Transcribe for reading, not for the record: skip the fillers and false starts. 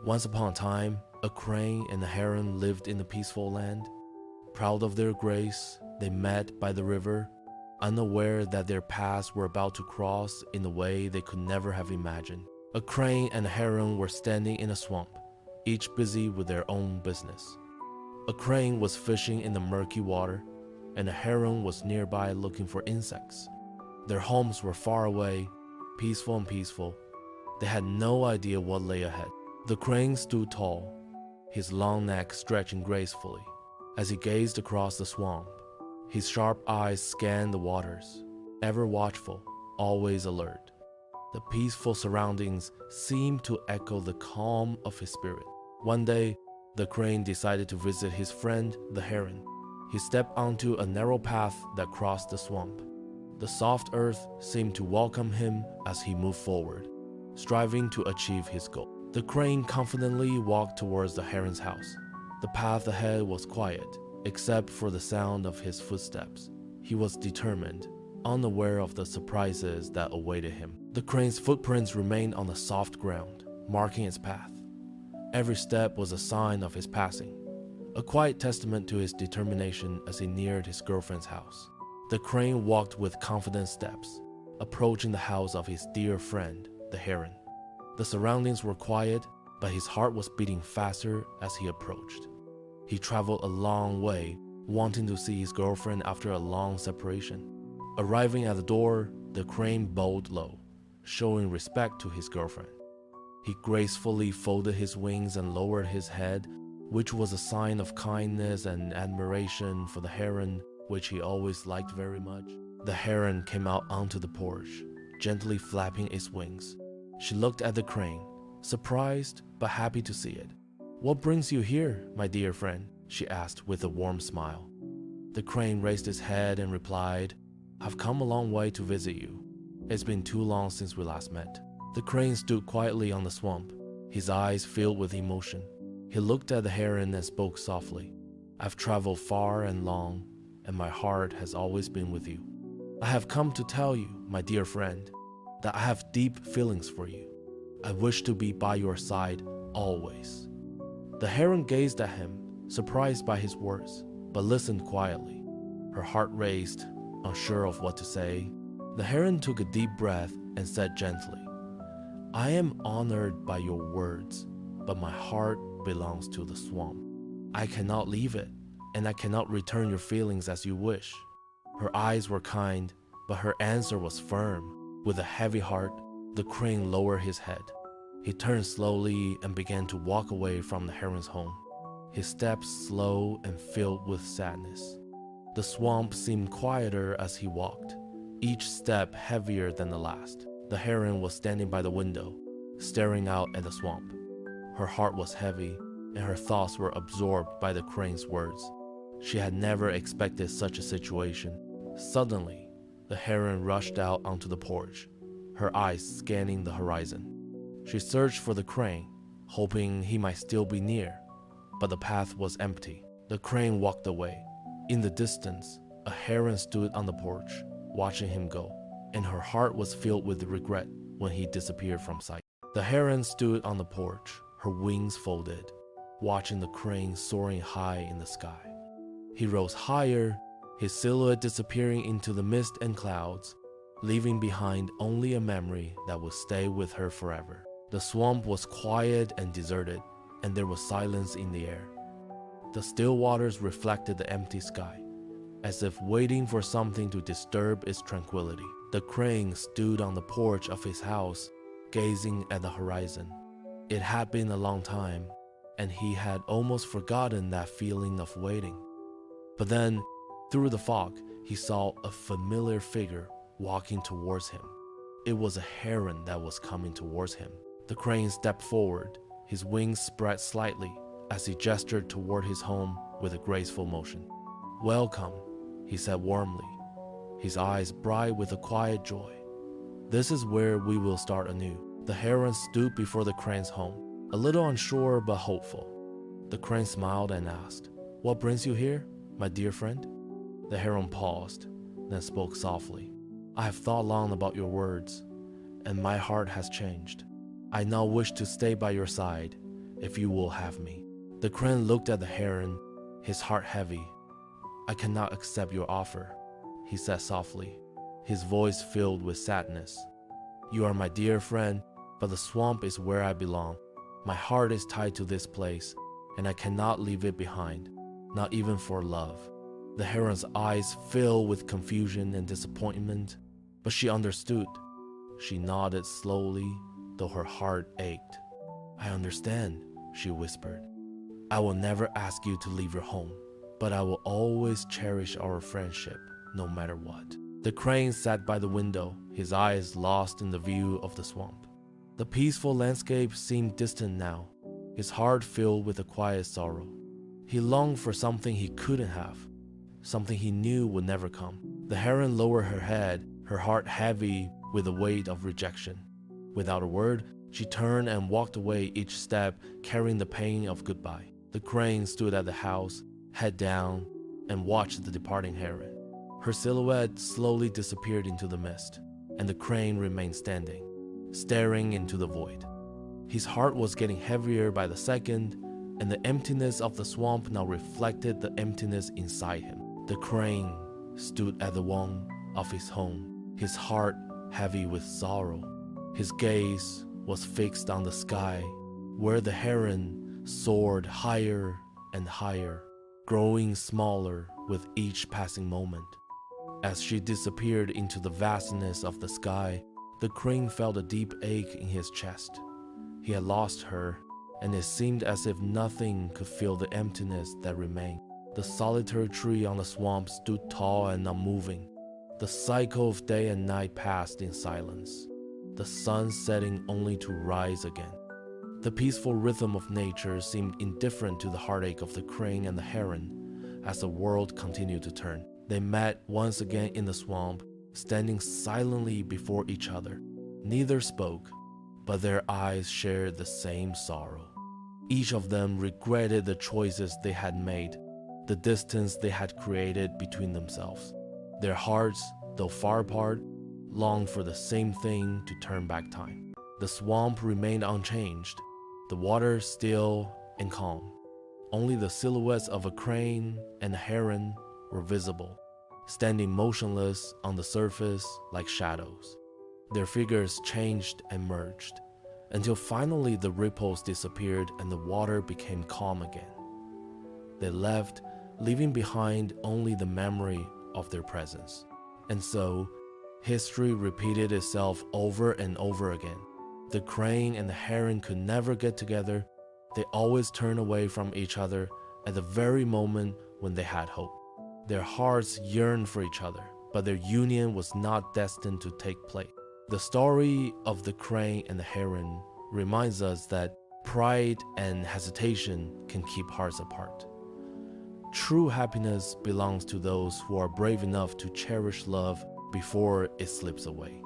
Once upon a time, a crane and a heron lived in a peaceful land. Proud of their grace, they met by the river, unaware that their paths were about to cross in a way they could never have imagined. A crane and a heron were standing in a swamp, each busy with their own business. A crane was fishing in the murky water, and a heron was nearby looking for insects. Their homes were far away, peaceful. They had no idea what lay ahead. The crane stood tall, his long neck stretching gracefully. As he gazed across the swamp, his sharp eyes scanned the waters, ever watchful, always alert. The peaceful surroundings seemed to echo the calm of his spirit. One day, the crane decided to visit his friend, the heron. He stepped onto a narrow path that crossed the swamp. The soft earth seemed to welcome him as he moved forward, striving to achieve his goal. The crane confidently walked towards the heron's house. The path ahead was quiet, except for the sound of his footsteps. He was determined, unaware of the surprises that awaited him. The crane's footprints remained on the soft ground, marking its path. Every step was a sign of his passing, a quiet testament to his determination as he neared his girlfriend's house. The crane walked with confident steps, approaching the house of his dear friend, the heron. The surroundings were quiet, but his heart was beating faster as he approached. He traveled a long way, wanting to see his girlfriend after a long separation. Arriving at the door, the crane bowed low, showing respect to his girlfriend. He gracefully folded his wings and lowered his head, which was a sign of kindness and admiration for the heron, which he always liked very much. The heron came out onto the porch, gently flapping its wings. She looked at the crane, surprised but happy to see it. "What brings you here, my dear friend?" she asked with a warm smile. The crane raised his head and replied, "I've come a long way to visit you. It's been too long since we last met." The crane stood quietly on the swamp, his eyes filled with emotion. He looked at the heron and spoke softly. "I've traveled far and long, and my heart has always been with you. I have come to tell you, my dear friend, that I have deep feelings for you. I wish to be by your side always." The heron gazed at him, surprised by his words, but listened quietly. Her heart raced, unsure of what to say. The heron took a deep breath and said gently, "I am honored by your words, but my heart belongs to the swamp. I cannot leave it, and I cannot return your feelings as you wish." Her eyes were kind, but her answer was firm. With a heavy heart, the crane lowered his head. He turned slowly and began to walk away from the heron's home, his steps slow and filled with sadness. The swamp seemed quieter as he walked, each step heavier than the last. The heron was standing by the window, staring out at the swamp. Her heart was heavy, and her thoughts were absorbed by the crane's words. She had never expected such a situation. Suddenly, the heron rushed out onto the porch, her eyes scanning the horizon. She searched for the crane, hoping he might still be near, but the path was empty. The crane walked away. In the distance, a heron stood on the porch, watching him go, and her heart was filled with regret when he disappeared from sight. The heron stood on the porch, her wings folded, watching the crane soaring high in the sky. He rose higher, his silhouette disappearing into the mist and clouds, leaving behind only a memory that would stay with her forever. The swamp was quiet and deserted, and there was silence in the air. The still waters reflected the empty sky, as if waiting for something to disturb its tranquility. The crane stood on the porch of his house, gazing at the horizon. It had been a long time, and he had almost forgotten that feeling of waiting. But then, through the fog, he saw a familiar figure walking towards him. It was a heron that was coming towards him. The crane stepped forward, his wings spread slightly as he gestured toward his home with a graceful motion. "Welcome," he said warmly, his eyes bright with a quiet joy. "This is where we will start anew." The heron stood before the crane's home, a little unsure but hopeful. The crane smiled and asked, "What brings you here, my dear friend?" The heron paused, then spoke softly. "I have thought long about your words, and my heart has changed. I now wish to stay by your side. if you will have me." The crane looked at the heron, his heart heavy. "I cannot accept your offer," he said softly, his voice filled with sadness. "You are my dear friend, but the swamp is where I belong. My heart is tied to this place, and I cannot leave it behind, not even for love." The heron's eyes filled with confusion and disappointment, but she understood. She nodded slowly, though her heart ached. "I understand," she whispered. "I will never ask you to leave your home, but I will always cherish our friendship, no matter what." The crane sat by the window, his eyes lost in the view of the swamp. The peaceful landscape seemed distant now, his heart filled with a quiet sorrow. He longed for something he couldn't have, something he knew would never come. The heron lowered her head, her heart heavy with the weight of rejection. Without a word, she turned and walked away, each step carrying the pain of goodbye. The crane stood at the house, head down, and watched the departing heron. Her silhouette slowly disappeared into the mist, and the crane remained standing, staring into the void. His heart was getting heavier by the second, and the emptiness of the swamp now reflected the emptiness inside him. The crane stood at the wall of his home, his heart heavy with sorrow. His gaze was fixed on the sky, where the heron soared higher and higher, growing smaller with each passing moment. As she disappeared into the vastness of the sky, the crane felt a deep ache in his chest. He had lost her, and it seemed as if nothing could fill the emptiness that remained. The solitary tree on the swamp stood tall and unmoving. The cycle of day and night passed in silence, the sun setting only to rise again. The peaceful rhythm of nature seemed indifferent to the heartache of the crane and the heron as the world continued to turn. They met once again in the swamp, standing silently before each other. Neither spoke, but their eyes shared the same sorrow. Each of them regretted the choices they had made, the distance they had created between themselves. Their hearts, though far apart, longed for the same thing: to turn back time. The swamp remained unchanged, the water still and calm. Only the silhouettes of a crane and a heron were visible, standing motionless on the surface like shadows. Their figures changed and merged, until finally the ripples disappeared and the water became calm again. They left, leaving behind only the memory of their presence. And so, history repeated itself over and over again. The crane and the heron could never get together. They always turned away from each other at the very moment when they had hope. Their hearts yearned for each other, but their union was not destined to take place. The story of the crane and the heron reminds us that pride and hesitation can keep hearts apart. True happiness belongs to those who are brave enough to cherish love before it slips away.